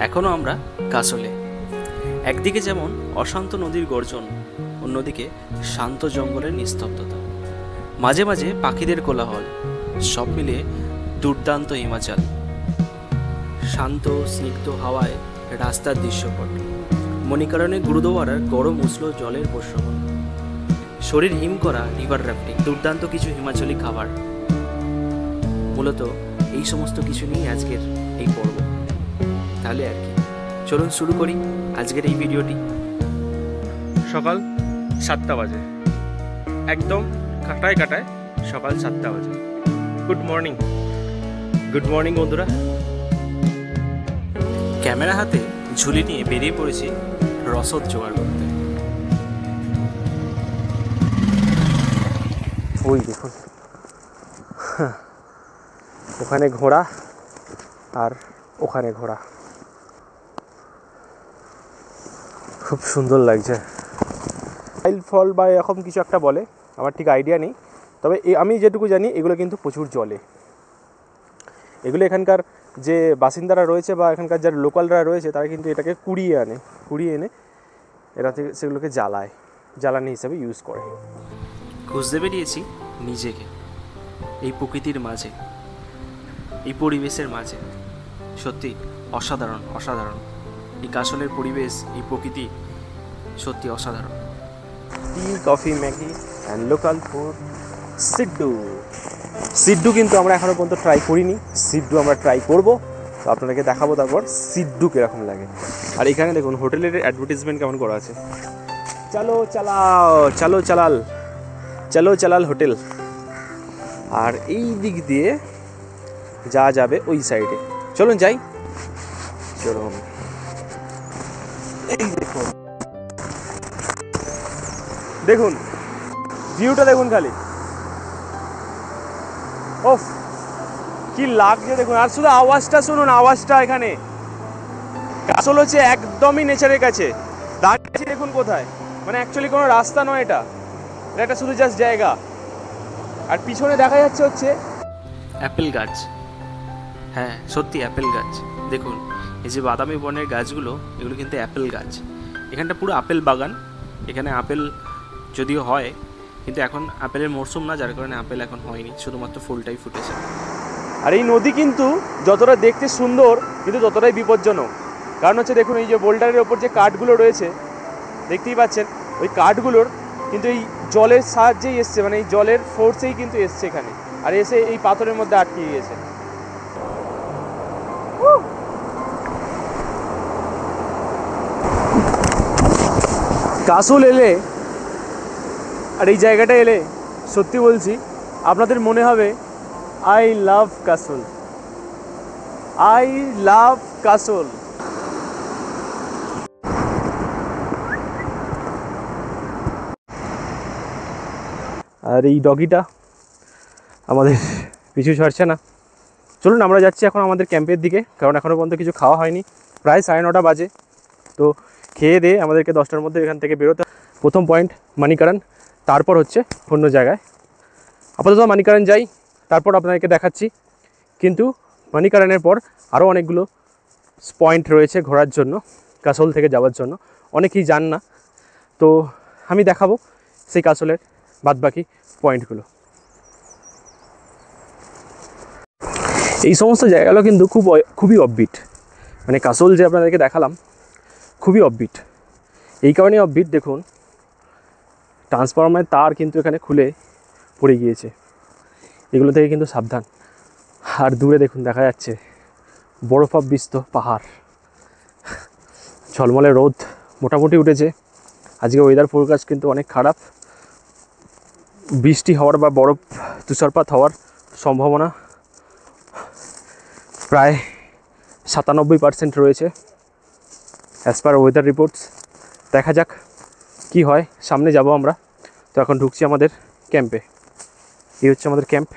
এখনও আমরা কাসলে। একদিকে যেমন অশান্ত নদীর গর্জন, অন্যদিকে শান্ত জঙ্গলের নিস্তব্ধতা, মাঝে মাঝে পাখিদের কোলাহল, সব মিলিয়ে দুর্দান্ত হিমাচল। শান্ত স্নিগ্ধ হাওয়ায় রাস্তার দৃশ্যপট, মণিকরণে গুরুদুয়ারার গরম উষ্ণ জলের প্রশ্রবণ, শরীর হিম করা রিভার রাফটিং, দুর্দান্ত কিছু হিমাচলি খাবার। মূলত এই সমস্ত কিছু নিয়ে আজকের এই পর্ব। তাহলে আর কি, চলুন শুরু করি আজকের এই ভিডিওটি। সকাল 7টা বাজে, একদম কাটায় কাটায় সকাল 7টা বাজে। গুড মর্নিং, গুড মর্নিং বন্ধুরা। ক্যামেরা হাতে ঝুলি নিয়ে বেরিয়ে পড়েছি রসদ জোগাড় করতে। ওই দেখুন, ওখানে ঘোড়া আর ওখানে ঘোড়া, খুব সুন্দর লাগছে। ফাইল ফল বা এরকম কিছু একটা বলে, আমার ঠিক আইডিয়া নেই, তবে আমি যেটুকু জানি এগুলো কিন্তু প্রচুর জলে। এগুলো এখানকার যে বাসিন্দারা রয়েছে বা এখানকার যারা লোকালরা রয়েছে তারা কিন্তু এটাকে কুড়িয়ে এনে এরা থেকে সেগুলোকে জ্বালানি হিসাবে ইউজ করে। খুঁজতে বেরিয়েছি নিজেকে এই প্রকৃতির মাঝে, এই পরিবেশের মাঝে। সত্যি অসাধারণ অসাধারণ এই কাসলের পরিবেশ, এই প্রকৃতি সত্যি অসাধারণ। Tea, coffee, Maggi and local food. Siddu কিন্তু আমরা এখনও পর্যন্ত ট্রাই করিনি। সিড্ডু আমরা ট্রাই করবো, তো আপনাদেরকে দেখাবো তারপর সিড্ডু কীরকম লাগে। আর এখানে দেখুন হোটেলের অ্যাডভার্টিজমেন্ট কেমন করা আছে। চলো চালাল হোটেল। আর এই দিক দিয়ে যাওয়া যাবে ওই সাইডে। চলুন যাই, চলুন। এই দেখুন ভিউটা দেখুন খালি, ওফ কি লাগছে দেখুন। আর শুধু আওয়াজটা শুনুন, আওয়াজটা। এখানে কাসল হচ্ছে একদমই নেচারের কাছে। দাঁড়িয়ে দেখুন কোথায়, মানে অ্যাকচুয়ালি কোনো রাস্তা নয়, এটা একটা শুধু জাস্ট জায়গা। আর পিছনে দেখা যাচ্ছে হচ্ছে অ্যাপেল গাছ। হ্যাঁ সত্যি অ্যাপেল গাছ। দেখুন এই যে বাদামি বনের গাছগুলো, এগুলো কিন্তু অ্যাপেল গাছ। এখানটা পুরো আপেল বাগান। এখানে আপেল যদিও হয়, কিন্তু এখন আপেলের মরশুম না, যার কারণে আপেল এখন হয়নি, শুধুমাত্র ফুলটাই ফুটেছে। আর এই নদী কিন্তু যতটা দেখতে সুন্দর কিন্তু ততটাই বিপজ্জনক। কারণ হচ্ছে দেখুন এই যে বোল্ডারের ওপর যে কাঠগুলো রয়েছে দেখতেই পাচ্ছেন, ওই কাঠগুলোর কিন্তু এই জলের সাহায্যেই এসছে, মানে এই জলের ফোর্সেই কিন্তু এসছে এখানে, আর এসে এই পাথরের মধ্যে আটকে গিয়েছে। কাসল এলে আর এই জায়গাটা এলে সত্যি বলছি আপনাদের মনে হবে I love castle, I love castle. আর এই ডগিটা আমাদের পিছু ছাড়ছে না। চলুন আমরা যাচ্ছি এখন আমাদের ক্যাম্পের দিকে, কারণ এখনও পর্যন্ত কিছু খাওয়া হয়নি। প্রায় 9:30 বাজে, তো খেয়ে দিয়ে আমাদেরকে 10টার মধ্যে এখান থেকে বেরোতে। প্রথম পয়েন্ট মানিকারান, তারপর হচ্ছে অন্য জায়গায়। আপাতত মানিকারান যাই, তারপর আপনাদেরকে দেখাচ্ছি। কিন্তু মানিকারানের পর আরও অনেকগুলো পয়েন্ট রয়েছে ঘোরার জন্য, কাসল থেকে যাওয়ার জন্য। অনেকেই যান না, তো আমি দেখাবো সেই কাসলের বাদবাকি পয়েন্টগুলো। এই সমস্ত জায়গাগুলো কিন্তু খুবই অফবিট, মানে কাসল যে আপনাদেরকে দেখালাম খুবই অফবিট। এই কারণেই অফবিট, দেখুন ট্রান্সফরমারের তার কিন্তু এখানে খুলে পড়ে গিয়েছে, এগুলো থেকে কিন্তু সাবধান। আর দূরে দেখুন দেখা যাচ্ছে বরফাবৃত পাহাড়, ঝলমলে রোদ মোটামুটি উঠেছে। আজকে ওয়েদার ফোরকাস্ট কিন্তু অনেক খারাপ, বৃষ্টি হওয়ার বা বরফ তুষারপাত হওয়ার সম্ভাবনা প্রায় 97% রয়েছে অ্যাজ পার ওয়েদার রিপোর্টস। দেখা যাক কি হয়, সামনে যাব আমরা। তো এখন ঢুকছি আমাদের ক্যাম্পে। এই হচ্ছে আমাদের ক্যাম্প,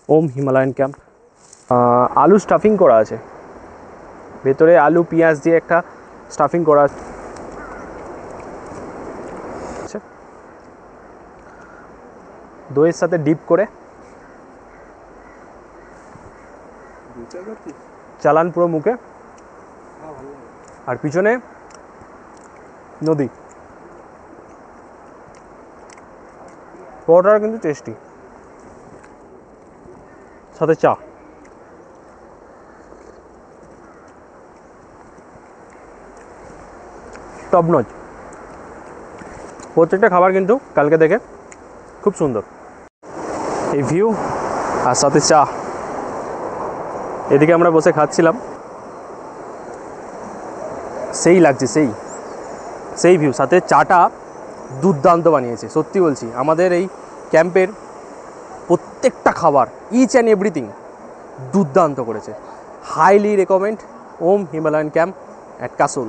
ওম হিমালয়ান ক্যাম্প। আলু স্টাফিং করা আছে ভেতরে, আলু পেঁয়াজ দিয়ে একটা স্টাফিং করা আছে। দইয়ের সাথে ডিপ করে চালান পুরো মুখে। আর পিছনে নদী। পরোটাটা কিন্তু টেস্টি, সাথে চা। Top notch. প্রত্যেকটা খাবার কিন্তু কালকে দেখে খুব সুন্দর। এই ভিউ আর সাথে চা, এদিকে আমরা বসে খাচ্ছিলাম, সেই লাগছে, সেই ভিউ, সাথে চাটা দুর্দান্ত বানিয়েছে। সত্যি বলছি, আমাদের এই ক্যাম্পের প্রত্যেকটা খাবার, ইচ অ্যান্ড এভরিথিং দুর্দান্ত করেছে। Highly recommend Om Himalayan camp at Kasol.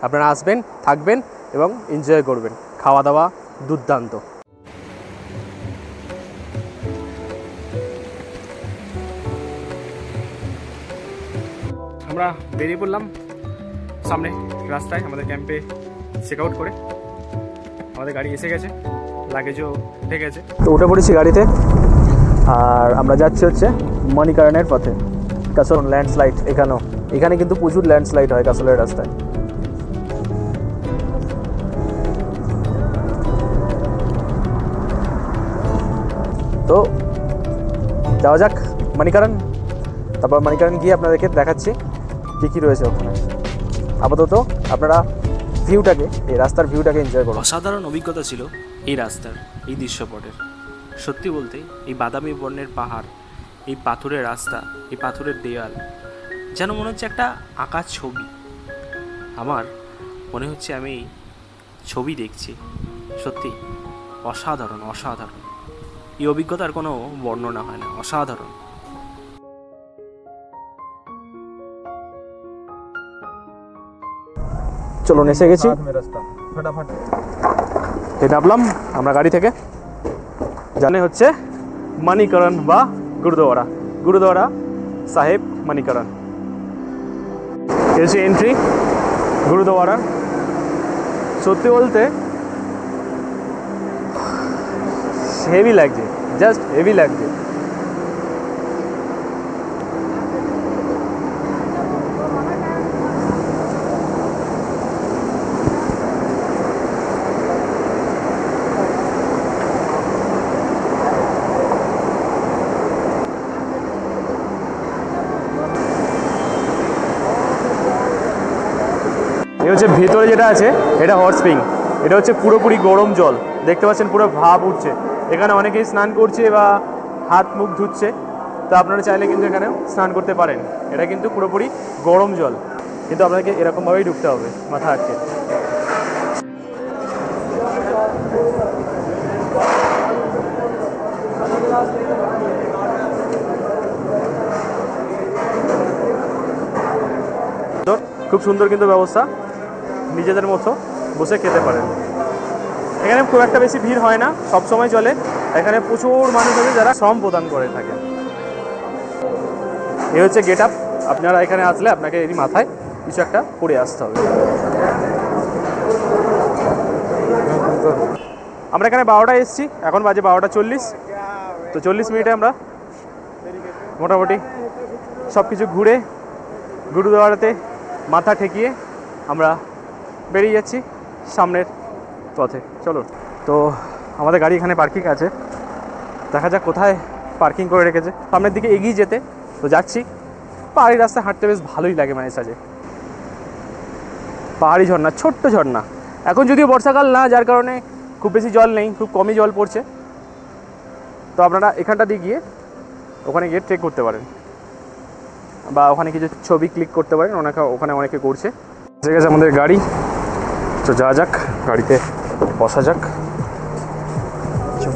আপনারা আসবেন, থাকবেন এবং এনজয় করবেন। খাওয়া দাওয়া দুর্দান্ত। আমরা বেরিয়ে পড়লাম সামনে রাস্তায় আমাদের ক্যাম্পে চেক আউট করে। আমাদের গাড়ি এসে গেছে, লাগেজও উঠে গেছে, তো উঠে পড়েছি গাড়িতে। আর আমরা যাচ্ছি হচ্ছে মণিকরণের পথে। কাসল ল্যান্ডস্লাইড, এখানে কিন্তু প্রচুর ল্যান্ডস্লাইড হয় কাসলের রাস্তায়। তো যাওয়া যাক মণিকরণ। তারপর মণিকরণ গিয়ে আপনাদেরকে দেখাচ্ছি কী কী রয়েছে ওখানে। আপাতত আপনারা ভিউটাকে, এই রাস্তার ভিউটাকে এনজয় করুন। অসাধারণ অভিজ্ঞতা ছিল এই রাস্তার, এই দৃশ্যপটের। সত্যি বলতে এই বাদামি বর্ণের পাহাড়, এই পাথরের রাস্তা, এই পাথরের দেয়াল, যেন মনে হচ্ছে একটা আঁকা ছবি। আমার মনে হচ্ছে আমি ছবি দেখছি। সত্যি অসাধারণ, অসাধারণ। এই অভিজ্ঞতার কোনো বর্ণনা হয় না, অসাধারণ। চলুন, এসে গেছি। নামলাম আমরা গাড়ি থেকে। জানে হচ্ছে মণিকরণ বা গুরুদ্বারা সাহেব মণিকরণ। এসে এন্ট্রি গুরুদ্বারা। সত্যি বলতে হেভি লাগছে, জাস্ট হেভি লাগছে। হচ্ছে ভেতরে যেটা আছে এটা হট স্প্রিং। এটা হচ্ছে পুরোপুরি গরম জল, দেখতে পাচ্ছেন পুরো ভাপ উঠছে। এখানে অনেকেই স্নান করছে বা হাত মুখ ধুচ্ছে, তো আপনারা চাইলে কিন্তু এখানেও স্নান করতে পারেন। এটা কিন্তু পুরোপুরি গরম জল, কিন্তু আপনাকে এরকমভাবেই ঢুকতে হবে মাথা আটকে। খুব সুন্দর কিন্তু ব্যবস্থা, নিজেদের মতো বসে খেতে পারেন। এখানে খুব একটা বেশি ভিড় হয় না, সব সময় চলে। এখানে প্রচুর মানুষ আছে যারা শ্রম প্রদান করে থাকে। এই হচ্ছে গেট আপ। আপনারা এখানে আসলে আপনাকে এই মাথায় কিছু একটা পরে আসতে হবে। আমরা এখানে 12টায় এসেছি, এখন বাজে 12:40। তো 40 মিনিটে আমরা মোটামুটি সব কিছু ঘুরে গুরুদ্বারাতে মাথা ঠেকিয়ে আমরা বেরিয়ে যাচ্ছি সামনের পথে। চলো, তো আমাদের গাড়ি এখানে পার্কিং আছে, দেখা যাক কোথায় পার্কিং করে রেখেছে। সামনের দিকে এগিয়ে যেতে তো যাচ্ছি। পাহাড়ি রাস্তায় হাঁটতে বেশ ভালোই লাগে মাঝে সাঝে। পাহাড়ি ঝর্ণা, ছোট্ট ঝর্ণা। এখন যদিও বর্ষাকাল না, যার কারণে খুব বেশি জল নেই, খুব কমই জল পড়ছে। তো আপনারা এখানটা দিয়ে গিয়ে ওখানে গিয়ে ট্রেক করতে পারেন বা ওখানে কিছু ছবি ক্লিক করতে পারেন। ওখানে অনেকে করছে। ঠিক আছে, আমাদের গাড়ি, তো যাওয়া যাক, গাড়িতে বসা যাক।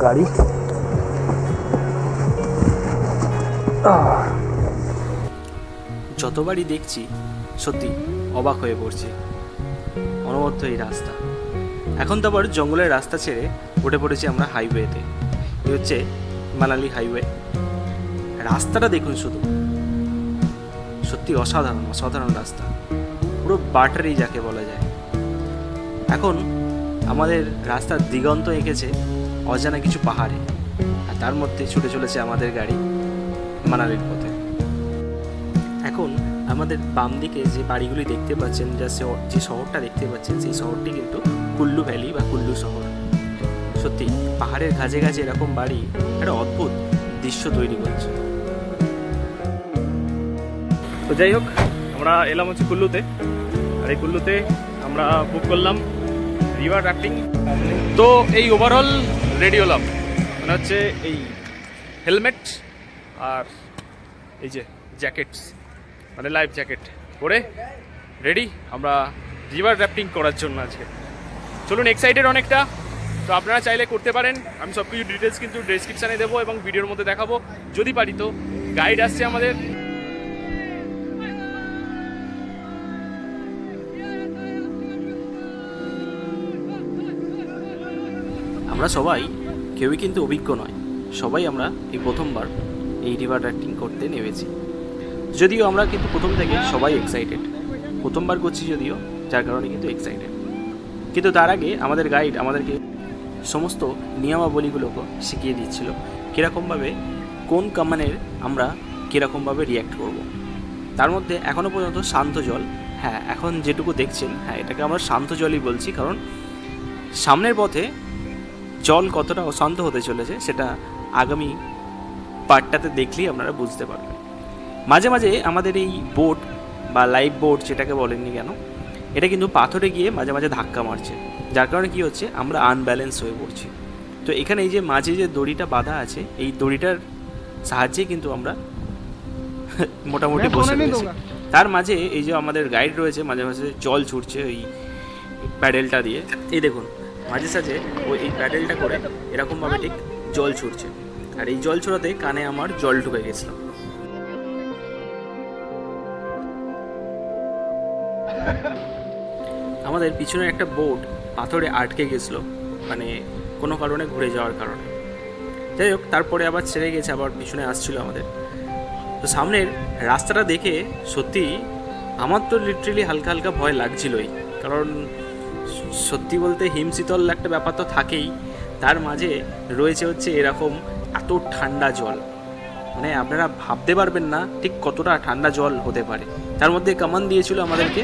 গাড়ি যতবারই দেখছি সত্যি অবাক হয়ে পড়ছি, অনবদ্য এই রাস্তা। এখন তো আবার জঙ্গলের রাস্তা ছেড়ে উঠে পড়েছি আমরা হাইওয়েতে। এই হচ্ছে মানালি হাইওয়ে। রাস্তাটা দেখুন শুধু, সত্যি অসাধারণ, অসাধারণ রাস্তা, পুরো বাটারি যাকে বলা যায়। এখন আমাদের রাস্তার দিগন্ত এঁকেছে অজানা কিছু পাহাড়ে, আর তার মধ্যে ছুটে চলেছে আমাদের গাড়ি মানালির পথে। এখন আমাদের বাম দিকে যে বাড়িগুলি দেখতে পাচ্ছেন, যে শহরটা দেখতে পাচ্ছেন, সেই শহরটি কিন্তু কুল্লু ভ্যালি বা কুল্লু শহর। সত্যি পাহাড়ের কাছে কাছে এরকম বাড়ি একটা অদ্ভুত দৃশ্য তৈরি করছে। তো যাই হোক, আমরা এলাম হচ্ছে কুল্লুতে, আর এই কুল্লুতে আমরা বুক করলাম রিভার রাফটিং। তো এই ওভারঅল রেডি হলাম, মানে হচ্ছে এই হেলমেট আর এই যে জ্যাকেটস, মানে লাইফ জ্যাকেট পরে রেডি আমরা রিভার রাফটিং করার জন্য আজকে। চলুন, এক্সাইটেড অনেকটা। তো আপনারা চাইলে করতে পারেন, আমি সব কিছু ডিটেলস কিন্তু ডেসক্রিপশানে দেবো এবং ভিডিওর মধ্যে দেখাবো। যদি পারি তো গাইড আসছে আমাদের। আমরা সবাই কেউই কিন্তু অভিজ্ঞ নয়, সবাই আমরা এই প্রথমবার এই রিভার রাফটিং করতে নেমেছি। যদিও আমরা কিন্তু প্রথম থেকে সবাই এক্সাইটেড, প্রথমবার করছি যদিও, যার কারণে কিন্তু এক্সাইটেড। কিন্তু তার আগে আমাদের গাইড আমাদেরকে সমস্ত নিয়মাবলীগুলোকে শিখিয়ে দিচ্ছিল, কীরকমভাবে কোন কামানের আমরা কীরকমভাবে রিয়্যাক্ট করব। তার মধ্যে এখনও পর্যন্ত শান্ত জল, হ্যাঁ এখন যেটুকু দেখছেন, হ্যাঁ এটাকে আমরা শান্ত জলই বলছি, কারণ সামনের পথে জল কতটা অশান্ত হতে চলেছে সেটা আগামী পার্টটাতে দেখলেই আপনারা বুঝতে পারবেন। মাঝে মাঝে আমাদের এই বোট বা লাইফ বোট যেটাকে বলেননি কেন, এটা কিন্তু পাথরে গিয়ে মাঝে মাঝে ধাক্কা মারছে, যার কারণে কী হচ্ছে, আমরা আনব্যালেন্স হয়ে পড়ছি। তো এখানে এই যে মাঝে যে দড়িটা বাঁধা আছে, এই দড়িটার সাহায্যে কিন্তু আমরা মোটামুটি বসে রয়েছি। তার মাঝে এই যে আমাদের গাইড রয়েছে, মাঝে মাঝে জল ছুটছে ওই প্যাডেলটা দিয়ে। এই দেখুন মাঝে সাঝে ওই এই প্যাডেলটা করে এরকমভাবে ঠিক জল ছুটছে, আর এই জল ছোড়াতে কানে আমার জল ঢুকে গেছিল। আমাদের পিছনে একটা বোট পাথরে আটকে গেছিলো, মানে কোনো কারণে ঘুরে যাওয়ার কারণে। যাই হোক, তারপরে আবার ছেড়ে গেছে, আবার পিছনে আসছিল আমাদের। তো সামনের রাস্তাটা দেখে সত্যি আমার তো লিটারেলি হালকা হালকা ভয় লাগছিলই, কারণ সত্যি বলতে হিমশীতল একটা ব্যাপার তো থাকেই, তার মাঝে রয়েছে হচ্ছে এরকম এত ঠান্ডা জল, মানে আপনারা ভাবতে পারবেন না ঠিক কতটা ঠান্ডা জল হতে পারে। তার মধ্যে কামান দিয়েছিল আমাদেরকে,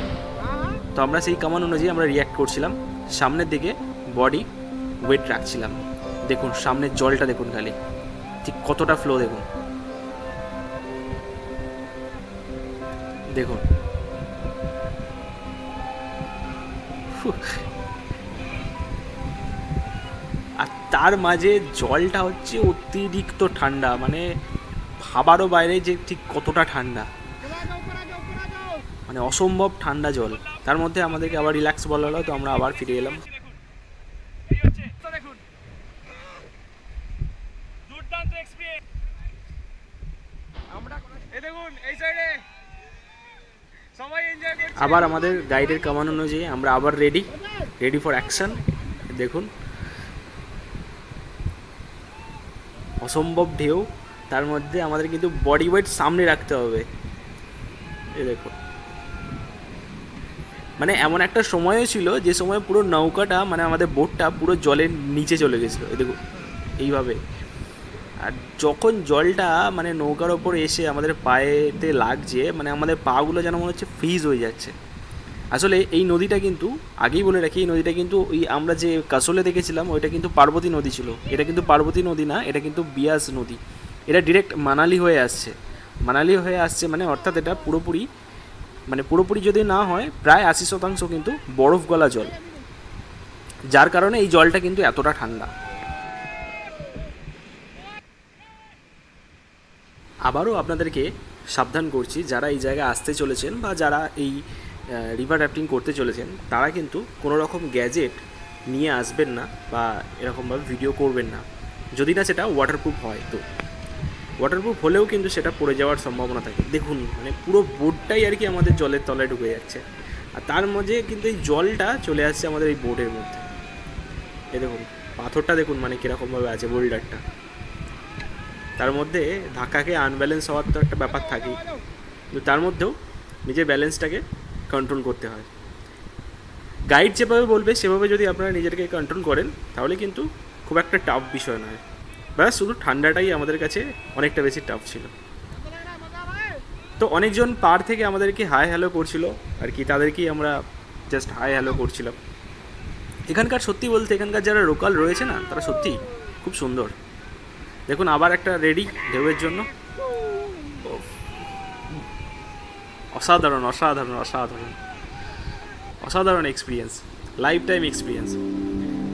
তো আমরা সেই কামান অনুযায়ী আমরা রিয়্যাক্ট করছিলাম, সামনের দিকে বডি ওয়েট রাখছিলাম। দেখুন সামনের জলটা দেখুন, খালি ঠিক কতটা ফ্লো দেখুন, দেখুন আর তার মাঝে জলটা হচ্ছে অতিরিক্ত ঠান্ডা, মানে ভাবারও বাইরে যে ঠিক কতটা ঠান্ডা, মানে অসম্ভব ঠান্ডা জল। তার মধ্যে আমাদেরকে আবার রিল্যাক্স বলা হলো, তো আমরা আবার ফিরে এলাম। আবার আমাদের গাইডের কমান্ড অনুযায়ী আমরা আবার রেডি ফর অ্যাকশন। দেখুন অসম্ভব ঢেউ, তার মধ্যে আমাদের কিন্তু বডি ওয়েট সামনে রাখতে হবে। এই দেখুন, মানে এমন একটা সময়ও ছিল যে সময় পুরো নৌকাটা, মানে আমাদের বোটটা পুরো জলের নিচে চলে গেছিলো। এই দেখুন এইভাবে, আর যখন জলটা মানে নৌকার ওপর এসে আমাদের পায়েতে লাগছে, মানে আমাদের পাগুলো যেন মনে হচ্ছে ফ্রিজ হয়ে যাচ্ছে। আসলে এই নদীটা কিন্তু আগেই বলে রাখি, এই নদীটা কিন্তু ওই আমরা যে কাসলে দেখেছিলাম ওইটা কিন্তু পার্বতী নদী ছিল, এটা কিন্তু পার্বতী নদী না, এটা কিন্তু বিয়াস নদী। এটা ডিরেক্ট মানালি হয়ে আসছে, মানে অর্থাৎ এটা পুরোপুরি যদি না হয় প্রায় 80% কিন্তু বরফ গলা জল, যার কারণে এই জলটা কিন্তু এতটা ঠান্ডা। আবারও আপনাদেরকে সাবধান করছি, যারা এই জায়গায় আসতে চলেছেন বা যারা এই রিভার রাফটিং করতে চলেছেন, তারা কিন্তু কোনো রকম গ্যাজেট নিয়ে আসবেন না বা এরকমভাবে ভিডিও করবেন না, যদি না সেটা ওয়াটারপ্রুফ হয়। তো ওয়াটারপ্রুফ হলেও কিন্তু সেটা পড়ে যাওয়ার সম্ভাবনা থাকে। দেখুন মানে পুরো বোটটাই আর কি আমাদের জলের তলায় ঢুকে যাচ্ছে, আর তার মধ্যে কিন্তু এই জলটা চলে আসছে আমাদের এই বোটের মধ্যে। এই দেখুন পাথরটা দেখুন, মানে কীরকমভাবে আছে বোল্ডারটা, তার মধ্যে ধাক্কাকে আনব্যালেন্স হওয়ার তো একটা ব্যাপার থাকেই, কিন্তু তার মধ্যেও নিজের ব্যালেন্সটাকে কন্ট্রোল করতে হয়। গাইড যেভাবে বলবে সেভাবে যদি আপনারা নিজেকে কন্ট্রোল করেন তাহলে কিন্তু খুব একটা টাফ বিষয় নয়। ব্যাস শুধু ঠান্ডাটাই আমাদের কাছে অনেকটা বেশি টাফ ছিল। তো অনেকজন পার থেকে আমাদেরকে হাই হ্যালো করছিল আর কি, তাদেরকেই আমরা জাস্ট হাই হ্যালো করছিলাম। এখানকার সত্যি বলতে এখানকার যারা লোকাল রয়েছে না, তারা সত্যি খুব সুন্দর। দেখুন আবার একটা রেডি ঢেউয়ের জন্য। অসাধারণ অসাধারণ অসাধারণ অসাধারণ এক্সপিরিয়েন্স, লাইফ টাইম এক্সপিরিয়েন্স।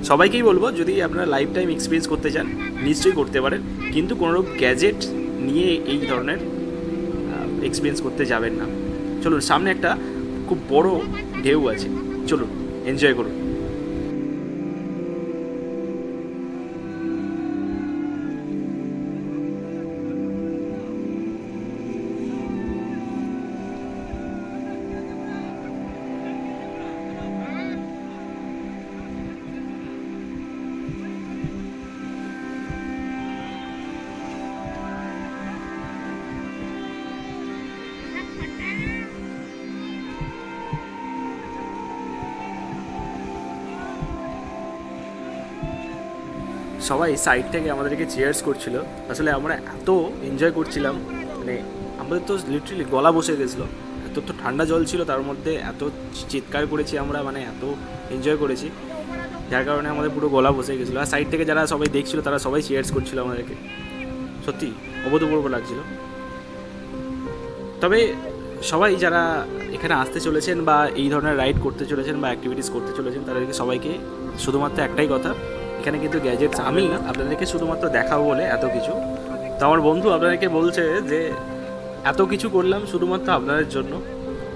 সবাইকেই বলবো যদি আপনারা লাইফ টাইম এক্সপিরিয়েন্স করতে চান নিশ্চয়ই করতে পারেন, কিন্তু কোনো গ্যাজেট নিয়ে এই ধরনের এক্সপিরিয়েন্স করতে যাবেন না। চলুন, সামনে একটা খুব বড় ঢেউ আছে, চলুন এনজয় করুন। সবাই সাইড থেকে আমাদেরকে চেয়ার্স করছিল। আসলে আমরা এত এনজয় করছিলাম, মানে আমাদের তো লিটারালি গলা বসে গেছিলো। এত তো ঠান্ডা জল ছিল, তার মধ্যে এত চিৎকার করেছি আমরা, মানে এত এনজয় করেছি, যার কারণে আমাদের পুরো গলা বসে গেছিলো। আর সাইড থেকে যারা সবাই দেখছিল তারা সবাই চেয়ার্স করছিল আমাদেরকে। সত্যি অভূতপূর্ব লাগছিল। তবে সবাই যারা এখানে আসতে চলেছেন বা এই ধরনের রাইড করতে চলেছেন বা অ্যাক্টিভিটিস করতে চলেছেন, তাদেরকে সবাইকে শুধুমাত্র একটাই কথা, এখানে কিন্তু গ্যাজেটস আমি আপনাদেরকে শুধুমাত্র দেখাবো বলে এত কিছু। তো আমার বন্ধু আপনাদেরকে বলছে যে এত কিছু করলাম শুধুমাত্র আপনাদের জন্য।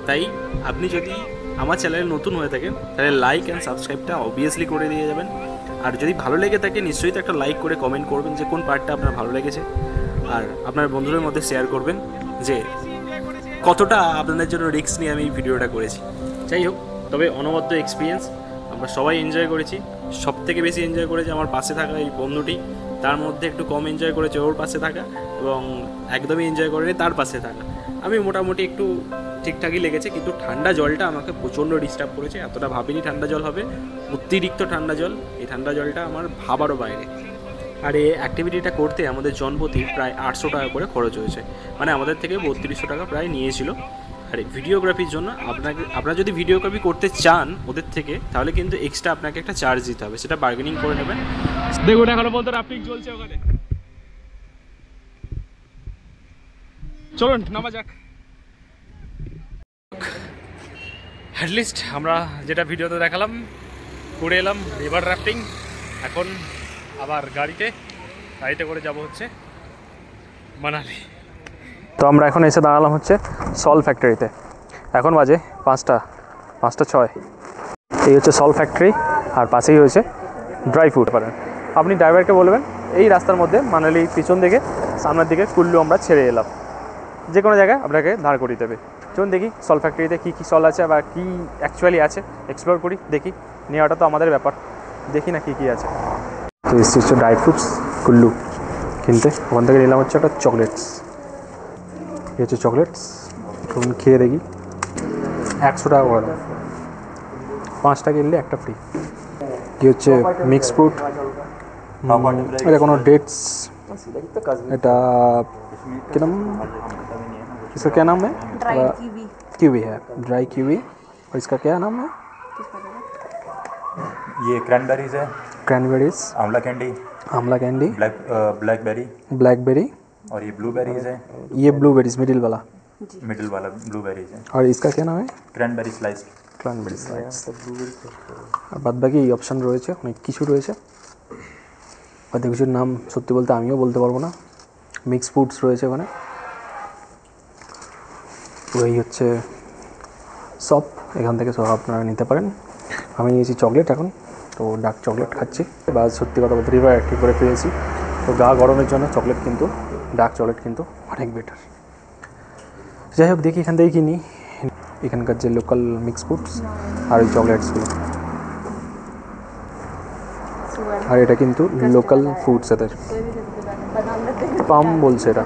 তাই আপনি যদি আমার চ্যানেলে নতুন হয়ে থাকেন তাহলে লাইক অ্যান্ড সাবস্ক্রাইবটা অবভিয়াসলি করে দিয়ে যাবেন। আর যদি ভালো লেগে থাকে নিশ্চয়ই তো একটা লাইক করে কমেন্ট করবেন যে কোন পার্টটা আপনার ভালো লেগেছে, আর আপনার বন্ধুদের মধ্যে শেয়ার করবেন যে কতটা আপনাদের জন্য রিস্ক নিয়ে আমি এই ভিডিওটা করেছি। যাই হোক, তবে অনবদ্য এক্সপিরিয়েন্স, আমরা সবাই এনজয় করেছি। সব থেকে বেশি এনজয় করেছে আমার পাশে থাকা এই বন্ধুটি, তার মধ্যে একটু কম এনজয় করেছে ওর পাশে থাকা, এবং একদমই এনজয় করেনি তার পাশে থাকা। আমি মোটামুটি একটু ঠিকঠাকই লেগেছে, কিন্তু ঠান্ডা জলটা আমাকে প্রচণ্ড ডিস্টার্ব করেছে। এতটা ভাবিনি ঠান্ডা জল হবে, অতিরিক্ত ঠান্ডা জল। এই ঠান্ডা জলটা আমার ভাবারও বাইরে। আর এই অ্যাক্টিভিটিটা করতে আমাদের জনপ্রতি প্রায় 800 টাকা করে খরচ হয়েছে, মানে আমাদের থেকে 3200 টাকা প্রায় নিয়েছিল। আর ভিডিওগ্রাফির জন্য আপনারা যদি ভিডিওগ্রাফি করতে চান ওদের থেকে, তাহলে কিন্তু এক্সট্রা আপনাকে একটা চার্জ দিতে হবে, সেটা বার্গেনিং করে নেবেন। দেখুন এখনো বলতে রাফটিং চলছে ওখানে। চলুন নামা যাক। অ্যাটলিস্ট আমরা যেটা ভিডিওতে দেখালাম করে এলাম রিভার রাফটিং। এখন আবার গাড়িতে করে যাব হচ্ছে মানালি। তো আমরা এখন এসে দাঁড়ালাম হচ্ছে সল ফ্যাক্টরিতে। এখন বাজে 5টা 6। এই হচ্ছে সল ফ্যাক্টরি, আর পাশেই হয়েছে ড্রাই ফ্রুট পারেন। আপনি ড্রাইভারকে বলবেন এই রাস্তার মধ্যে মানালি পিছন দিকে সামনের দিকে কুল্লু আমরা ছেড়ে এলাম, যে কোনো জায়গায় আপনাকে দাঁড় করিয়ে দেবে। চলুন দেখি সল ফ্যাক্টরিতে কী কী সল আছে বা কী অ্যাকচুয়ালি আছে, এক্সপ্লোর করি, দেখি। নেওয়াটা তো আমাদের ব্যাপার, দেখি না কী কী আছে। তো এসছি হচ্ছে ড্রাই ফ্রুটস কুল্লু কিনতে। ওখান থেকে নিলাম হচ্ছে একটা চকলেটস। এই হচ্ছে চকলেটস, চলুন খেয়ে দেখি। 100 টাকা করে দাম, 5টা কিনলে একটা ফ্রি। কি হচ্ছে মিক্স ফ্রুট, এটা কোনো ডেটস, এটা क्या नाम, इसका क्या नाम है? ड्राई कीवी है, ड्राई कीवी। और इसका क्या नाम है? ये क्रैनबेरीज है, क्रैनबेरीज, आंवला कैंडी, ब्लैकबेरी, और ये ब्लूबेरीज है। ये ब्लूबेरीज मिडिल वाला ब्लूबेरीज है। और इसका क्या नाम है? Cranberry slice. Cranberry slice. আর বাদ বাকি অপশান রয়েছে, অনেক কিছু রয়েছে। বাদ কিছুর নাম সত্যি বলতে আমিও বলতে পারবো না। মিক্স ফ্রুটস রয়েছে ওখানে। তো এই হচ্ছে সব, এখান থেকে সব আপনারা নিতে পারেন। আমি নিয়েছি চকলেট এখন, তো ডার্ক চকলেট খাচ্ছি। বা সত্যি কথা বলতে রিভার অ্যাক্টিভ করে পেয়েছি, তো গা গরমের জন্য চকলেট কিন্তু, ডার্ক চকলেট কিন্তু অনেক বেটার। যাই হোক, দেখি এখান থেকে কিনি এখানকার যে লোকাল মিক্স ফ্রুটস আর ওই চকলেটসগুলো। আর এটা কিন্তু লোকাল ফ্রুটস, এদের পাম বলছে এটা।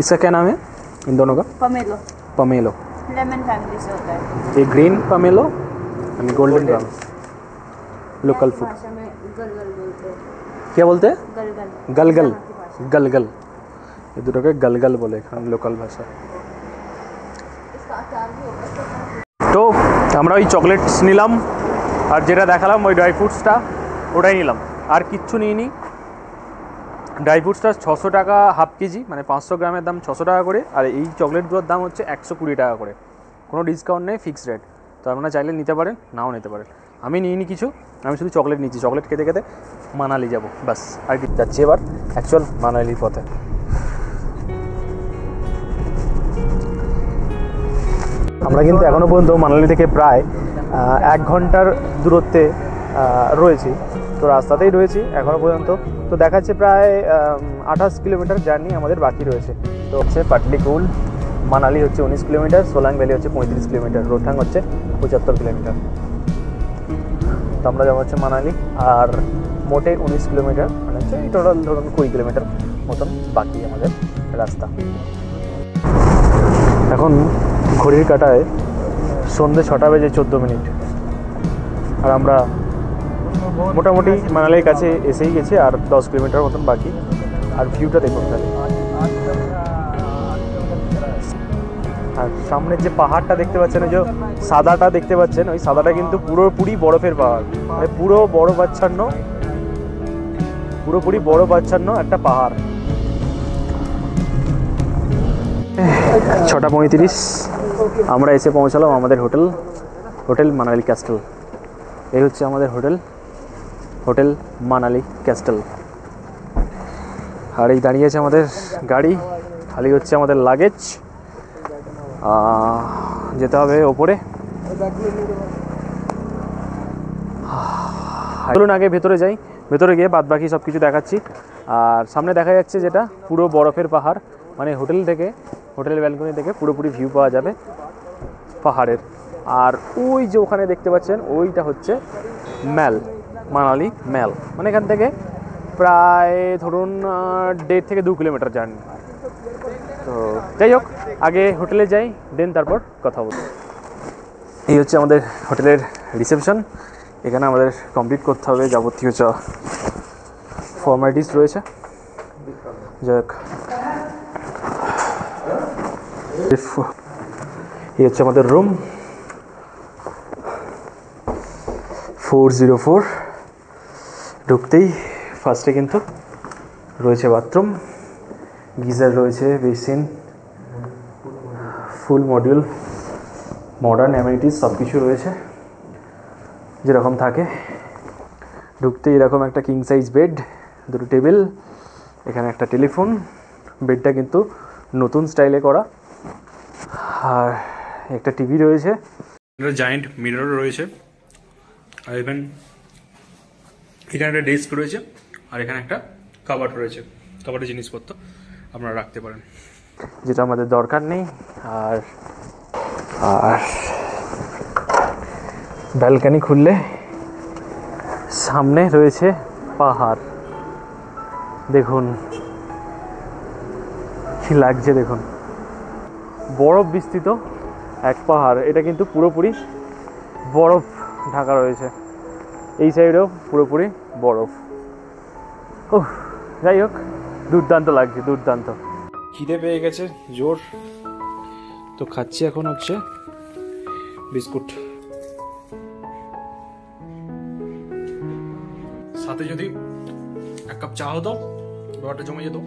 इसका क्या नाम है इन दोनों का? पमेलो। लेमन फैमिली से होता है ये green pomelo and golden brown local food. भाषा में गलगल बोलते हैं। क्या बोलते हैं? गलगल गलगल, गलगल। এই দুটোকে গালগাল বলে এখানে লোকাল ভাষা। তো আমরা ওই চকলেটস নিলাম, আর যেটা দেখালাম ওই ড্রাই ফ্রুটসটা ওটাই নিলাম, আর কিচ্ছু নিইনি। ড্রাই ফ্রুটসটা 600 টাকা হাফ কেজি, মানে 500 গ্রামের দাম 600 টাকা করে, আর এই চকলেটগুলোর দাম হচ্ছে 120 টাকা করে, কোনো ডিসকাউন্ট নেই, ফিক্সড রেট। তো আপনারা চাইলে নিতে পারেন, নাও নিতে পারেন। আমি নিইনি কিছু, আমি শুধু চকলেট নিচ্ছি, চকলেট খেতে খেতে মানালি যাব ব্যাস। আর কি যাচ্ছি এবার অ্যাকচুয়াল মানালির পথে। আমরা কিন্তু এখনও পর্যন্ত মানালি থেকে প্রায় 1 ঘন্টার দূরত্বে রয়েছি, তো রাস্তাতেই রয়েছি এখনও পর্যন্ত। তো দেখাচ্ছে প্রায় 28 কিলোমিটার জার্নি আমাদের বাকি রয়েছে। তো হচ্ছে পাটলিকুল মানালি হচ্ছে 19 কিলোমিটার, সোলাং ভ্যালি হচ্ছে 35 কিলোমিটার, রোহতাং হচ্ছে 75 কিলোমিটার। তো আমরা যাবো হচ্ছে মানালি, আর মোটে 19 কিলোমিটার, মানে হচ্ছে এই টোটাল ধরুন 20 কিলোমিটার মতন বাকি আমাদের রাস্তা। এখন ঘড়ির কাঁটায় সন্ধ্যে 6টা বেজে 14 মিনিট, আর আমরা মোটামুটি মানালির কাছে এসেই গেছি, আর 10 কিলোমিটার মতন বাকি। আর ভিউটা দেখুন তাহলে, আর সামনের যে পাহাড়টা দেখতে পাচ্ছেন, ওই যে সাদাটা দেখতে পাচ্ছেন, ওই সাদাটা কিন্তু পুরোপুরি বরফের পাহাড়, মানে পুরোপুরি বরফাচ্ছন্ন একটা পাহাড়। 6:35 আমরা এসে পৌঁছালাম আমাদের হোটেল মানালি ক্যাস্টেল। এই হচ্ছে আমাদের হোটেল মানালি ক্যাস্টেল। আর এই দাঁড়িয়ে আছে আমাদের গাড়ি, খালি হচ্ছে আমাদের লাগেজ, যেতে হবে ওপরে। চলুন আগে ভেতরে যাই, ভেতরে গিয়ে বাদ বাকি সব কিছু দেখাচ্ছি। আর সামনে দেখা যাচ্ছে যেটা পুরো বরফের পাহাড়, মানে হোটেল ব্যালকনি থেকে পুরোপুরি ভিউ পাওয়া যাবে পাহাড়ের। আর ওই যে ওখানে দেখতে পাচ্ছেন ওইটা হচ্ছে মানালি ম্যাল, মানে এখান থেকে প্রায় ধরুন 1.5 থেকে 2 কিলোমিটার জার্নি। তো যাই হোক, আগে হোটেলে যাই, দেন তারপর কথা বলবো। এই হচ্ছে আমাদের হোটেলের রিসেপশন, এখানে আমাদের কমপ্লিট করতে হবে যাবতীয় যা ফর্মালিটিস রয়েছে। যাই হোক, এই হচ্ছে আমাদের রুম 404। ঢুকতেই ফার্স্টে কিন্তু রয়েছে বাথরুম, গিজার রয়েছে, বেসিন, ফুল মডিউল, মডার্ন অ্যামিনিটিস সব কিছু রয়েছে যেরকম থাকে। ঢুকতেই এরকম একটা কিং সাইজ বেড, দুটো টেবিল, এখানে একটা টেলিফোন, বেডটা কিন্তু নতুন স্টাইলে করা, আর একটা টিভি রয়েছে, একটা জায়েন্ট মিরর রয়েছে, আর এখানে একটা ডেস্ক রয়েছে, আর এখানে একটা কাবার্ড রয়েছে, কাবার্ডের জিনিসপত্র আপনারা রাখতে পারেন, যেটা আমাদের দরকার নেই। আর ব্যালকনি খুললে সামনে রয়েছে পাহাড়, দেখুন কি লাগছে, দেখুন বরফ বিস্তৃত এক পাহাড়, এটা কিন্তু পুরোপুরি বরফ ঢাকা রয়েছে, এই সাইডেও পুরোপুরি বরফ। ও যাই হোক, দুর্দান্ত লাগছে, দুর্দান্ত। খিদে পেয়ে গেছে জোর, তো খাচ্ছি এখন হচ্ছে বিস্কুট, সাথে যদি 1 কাপ চা হতো ব্যাপারটা জমে যেত।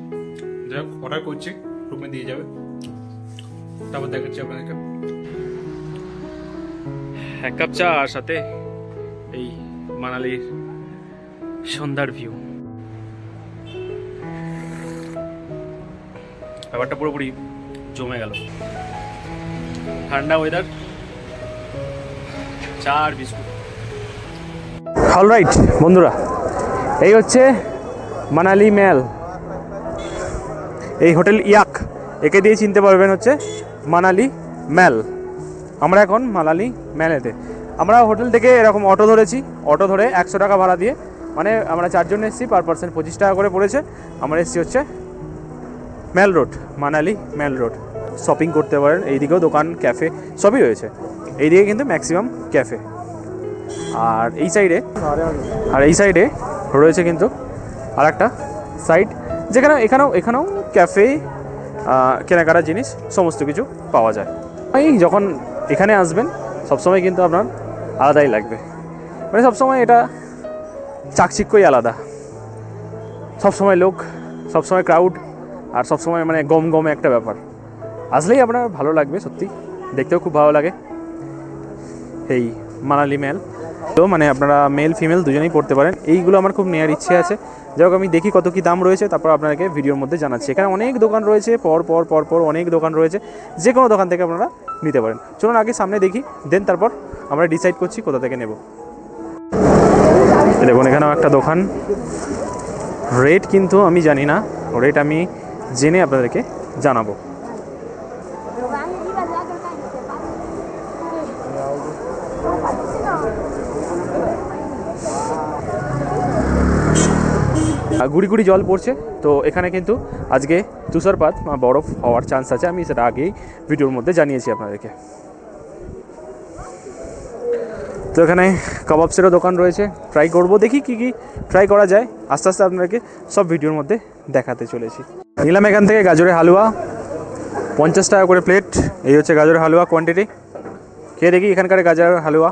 যাই হোক, অর্ডার করছি, রুমে দিয়ে যাবে, তারপর দেখাচ্ছি আপনাদেরকে। 1 কাপ চা আর সাথে এই মানালির সন্ধ্যার ভিউ, ব্যাপারটা পুরোপুরি জমে গেল। ঠান্ডা ওয়েদার, চা আর বিস্কুট। অলরাইট বন্ধুরা, এই হচ্ছে মানালি ম্যাল, এই হোটেল ইয়াক, একে দিয়ে চিনতে পারবেন হচ্ছে মানালি ম্যাল। আমরা এখন মানালি ম্যালেতে, আমরা হোটেল থেকে এরকম অটো ধরেছি, অটো ধরে 100 টাকা ভাড়া দিয়ে, মানে আমরা 4 জন এসেছি, পার পার্সন 25 টাকা করে পড়েছে। আমরা এসেছি হচ্ছে ম্যাল রোড, মানালি ম্যাল রোড। শপিং করতে পারেন, এইদিকেও দোকান, ক্যাফে সবই রয়েছে, এইদিকে কিন্তু ম্যাক্সিমাম ক্যাফে। আর এই সাইডে রয়েছে কিন্তু আর একটা সাইড, যেখানে এখানেও ক্যাফে কেনাকাটার জিনিস সমস্ত কিছু পাওয়া যায়। এই যখন এখানে আসবেন সবসময় কিন্তু আপনার আলাদাই লাগবে, মানে সবসময় এটা চাকচিক্যই আলাদা, সবসময় লোক, সবসময় ক্রাউড, আর সবসময় মানে গম গমে একটা ব্যাপার। আসলেই আপনার ভালো লাগবে, সত্যি দেখতেও খুব ভালো লাগে। এই মানালি মেল তো মানে আপনারা মেল ফিমেল দুজনেই পড়তে পারেন। এইগুলো আমার খুব নেওয়ার ইচ্ছে আছে, যাই হোক আমি দেখি কত কী দাম রয়েছে, তারপর আপনাকে ভিডিওর মধ্যে জানাচ্ছি। এখানে অনেক দোকান রয়েছে, পর অনেক দোকান রয়েছে, যে কোনো দোকান থেকে আপনারা নিতে পারেন। চলুন আগে সামনে দেখি, দেন তারপর আমরা ডিসাইড করছি কোথা থেকে নেব। দেখুন এখানেও একটা দোকান, রেট কিন্তু আমি জানি না, রেট আমি জেনে আপনাদেরকে জানাবো। গুড়ি গুড়ি জল পড়ছে, তো এখানে কিন্তু আজকে তুষারপাত বা বরফ হওয়ার চান্স আছে, আমি সেটা আগেই ভিডিওর মধ্যে জানিয়েছি আপনাদেরকে। তো এখানে কাবাবসেরও দোকান রয়েছে, ট্রাই করব, দেখি কী কী ট্রাই করা যায়, আস্তে আস্তে আপনাদেরকে সব ভিডিওর মধ্যে দেখাতে চলেছি। নিলাম এখান থেকে গাজরের হালুয়া 50 টাকা করে প্লেট। এই হচ্ছে গাজরের হালুয়া কোয়ান্টিটি, খেয়ে দেখি এখানকার গাজরের হালুয়া।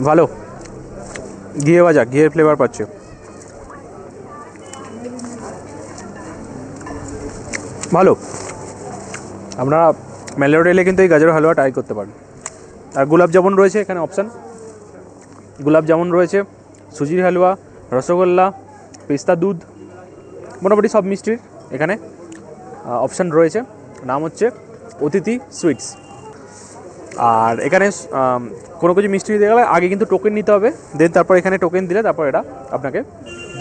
ভালো, ঘিয়ে ভাজা, ঘিয়ের ফ্লেভার পাচ্ছে। ভালো, আপনারা মেল রোড এলে কিন্তু এই গাজরের হালুয়া ট্রাই করতে পারেন। আর গোলাপ জামুন রয়েছে এখানে অপশান, গোলাপ জামুন রয়েছে, সুজির হালুয়া, রসগোল্লা, পেস্তা দুধ, মোটামুটি সব মিষ্টির এখানে অপশান রয়েছে। নাম হচ্ছে অতিথি সুইটস। আর এখানে কোনো কিছু মিষ্টি দিতে গেলে আগে কিন্তু টোকেন নিতে হবে, দেন তারপর এখানে টোকেন দিলে তারপর এটা আপনাকে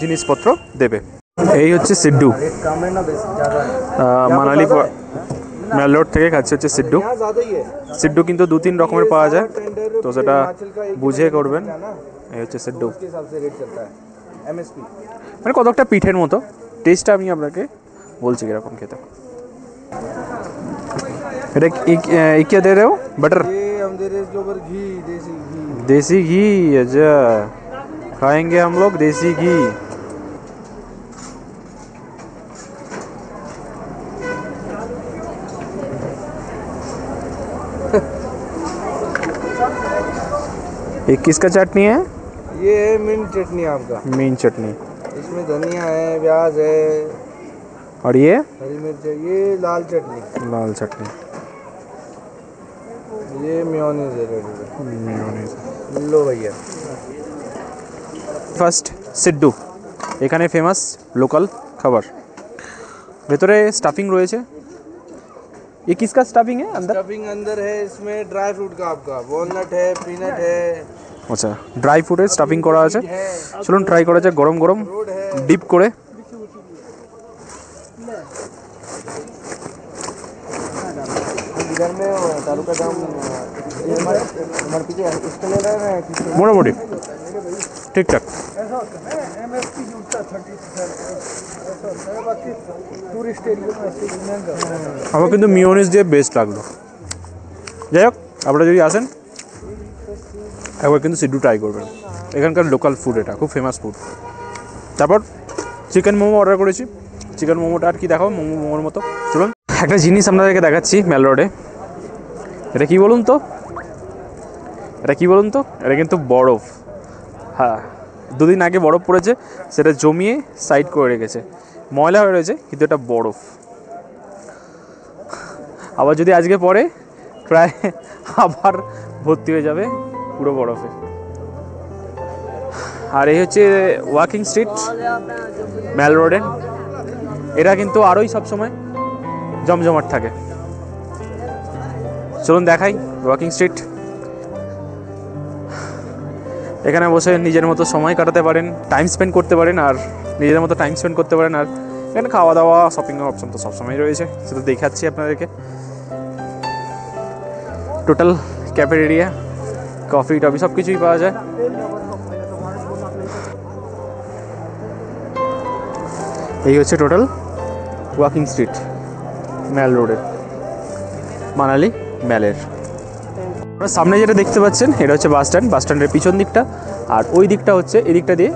জিনিসপত্র দেবে। এই হচ্ছে সিড্ডু, মানালি মেল রোড থেকে খাচ্ছে হচ্ছে সিড্ডু। সিড্ডু কিন্তু 2-3 রকমের পাওয়া যায়, তো সেটা বুঝে করবেন। এই হচ্ছে সিড্ডু, মানে কতটা পিঠের মতো, টেস্টটা আমি আপনাকে বলছি কীরকম খেতে। এটা क्या दे रहे हो? बटर, हम दे रहे हैं घी, देसी घी। देसी घी, अच्छा खाएंगे हम लोग देसी घी। ये किसका चटनी है? ये है मिंट चटनी आपका। मीन चटनी, इसमें धनिया है, प्याज है, और ये हरी मिर्च है। ये लाल चटनी, लाल चटनी, ये मेयोनीज है रेडी। लो भैया। ফার্স্ট সিড্ডু, এখানে ফেমাস লোকাল খাবার। ভেতরে স্টাফিং রয়েছে। ये किसका स्टफिंग है अंदर? स्टफिंग अंदर है, इसमें ड्राई फ्रूट का आपका वॉलनट है, पीनट है। আচ্ছা, ড্রাই ফ্রুটের স্টাফিং করা আছে। চলুন ট্রাই করা যাক গরম গরম ডিপ করে। इधर में दारू का दाम हमारे पीछे इसके ले रहे हैं মোটামুটি ঠিকঠাক। टूरिस्ट एरिया में আমার কিন্তু মিওনিজ দিয়ে বেস্ট লাগলো। যাই হোক, আপনারা যদি আসেন একবার কিন্তু সিড্ডু ট্রাই করবেন, এখানকার লোকাল ফুড, এটা খুব ফেমাস ফুড। তারপর চিকেন মোমো অর্ডার করেছি, চিকেন মোমোটা আর কি দেখাবো, মোমোর মতো। চলুন একটা জিনিস আপনাদেরকে দেখাচ্ছি মেল রোডে। এটা কি বলুন তো, এটা কি বলুন তো, এটা কিন্তু বরফ। হ্যাঁ, 2 দিন আগে বরফ পড়েছে, সেটা জমিয়ে সাইড করে রেখেছে, ময়লা হয়ে রয়েছে, কিন্তু এটা বরফ। আবার যদি আজকে পরে প্রায় আবার ভর্তি হয়ে যাবে পুরো বরফে। আর এই হচ্ছে ওয়াকিং স্ট্রিট মেল রোডে, এটা কিন্তু আরোই সবসময় জমজমাট থাকে। চলুন দেখাই ওয়াকিং স্ট্রিট। এখানে বসে নিজের মতো সময় কাটাতে পারেন, টাইম স্পেন্ড করতে পারেন, আর নিজেদের মতো টাইম স্পেন্ড করতে পারেন। আর এখানে খাওয়া দাওয়া শপিংয়ের অপশন তো সবসময় রয়েছে, সেটা দেখাচ্ছি আপনাদেরকে। টোটাল ক্যাফেটেরিয়া, কফি টফি সব কিছুই পাওয়া যায়। এই হচ্ছে টোটাল ওয়াকিং স্ট্রিট মেল রোডের, মানালি মেলের। সামনে যেটা দেখতে পাচ্ছেন এটা হচ্ছে বাস স্ট্যান্ড, বাস স্ট্যান্ডের পিছন দিকটা, আর ওই দিকটা হচ্ছে, এই দিকটা দিয়ে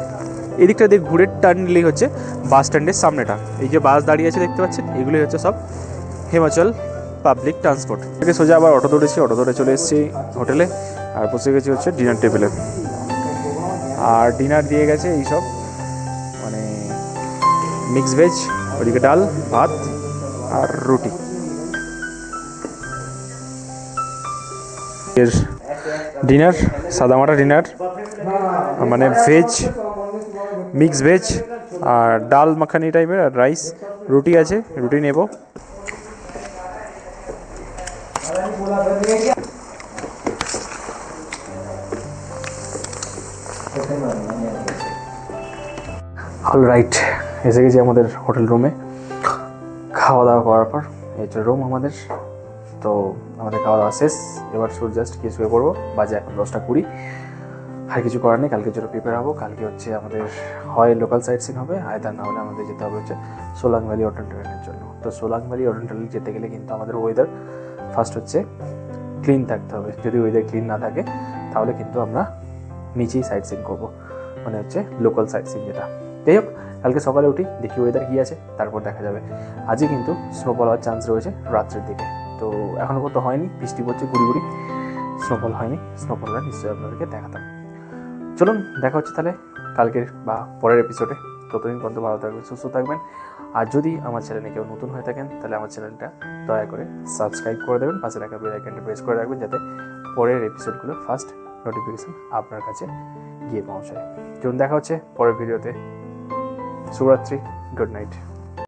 এই দিকটা দিয়ে ঘুরে টার্ন নিলেই হচ্ছে বাস স্ট্যান্ডের সামনেটা। এই যে বাস দাঁড়িয়ে আছে দেখতে পাচ্ছেন, এগুলোই হচ্ছে সব হিমাচল পাবলিক ট্রান্সপোর্ট। থেকে সোজা আবার অটো ধরেছি, অটো ধরে চলে এসেছি হোটেলে আর বসে গেছি হচ্ছে ডিনার টেবিলে। আর ডিনার দিয়ে গেছে এইসব মানে মিক্স ভেজ, ওদিকে ডাল ভাত আর রুটি। এর ডিনার সাদামাটা ডিনার, মানে ভেজ মিক্স ভেজ আর ডাল মাখানি টাইপের আর রাইস, রুটি আছে, রুটি নেব। অলরাইট, এসে গেছি আমাদের হোটেল রুমে খাওয়া দাওয়া করার পর। এই যে রুম আমাদের। তো আমাদের খাওয়া দাওয়া শেষ, এবার জাস্ট কি শুয়ে পড়বো। বাজে এখন 10:20। আর কিছু করার নেই, কালকে জন্য প্রিপেয়ার হবো। কালকে হচ্ছে আমাদের হয় লোকাল সাইট সিন হবে, আয়দার না হলে আমাদের যেতে হবে হচ্ছে সোলাং ভ্যালি অটন ট্রেনের জন্য। তো সোলাং ভ্যালি অটন ট্রেনে যেতে গেলে কিন্তু আমাদের ওয়েদার ফার্স্ট হচ্ছে ক্লিন থাকতে হবে। যদি ওয়েদার ক্লিন না থাকে তাহলে কিন্তু আমরা নিচেই সাইট সিন করবো, মানে হচ্ছে লোকাল সাইট সিন যেটা। যাই হোক, কালকে সকালে উঠি, দেখি ওয়েদার কী আছে, তারপর দেখা যাবে। আজই কিন্তু স্নোফল হওয়ার চান্স রয়েছে রাত্রের দিকে। তো এখনও পর্যন্ত হয়নি, বৃষ্টি পড়ছে গুড়ি গুড়ি, স্নোফল হয়নি। স্নোফলটা নিশ্চয়ই আপনাদেরকে দেখাতাম। চলুন দেখা হচ্ছে তাহলে কালকের বা পরের এপিসোডে। ততদিন পর্যন্ত ভালো থাকবেন, সুস্থ থাকবেন। আর যদি আমার চ্যানেলে কেউ নতুন হয়ে থাকেন তাহলে আমার চ্যানেলটা দয়া করে সাবস্ক্রাইব করে দেবেন, পাশে রাখা বেল আইকনটা প্রেস করে রাখবেন যাতে পরের এপিসোডগুলো ফার্স্ট নোটিফিকেশান আপনার কাছে গিয়ে পৌঁছায়। চলুন দেখা হচ্ছে পরের ভিডিওতে। শুভরাত্রি, গুড নাইট।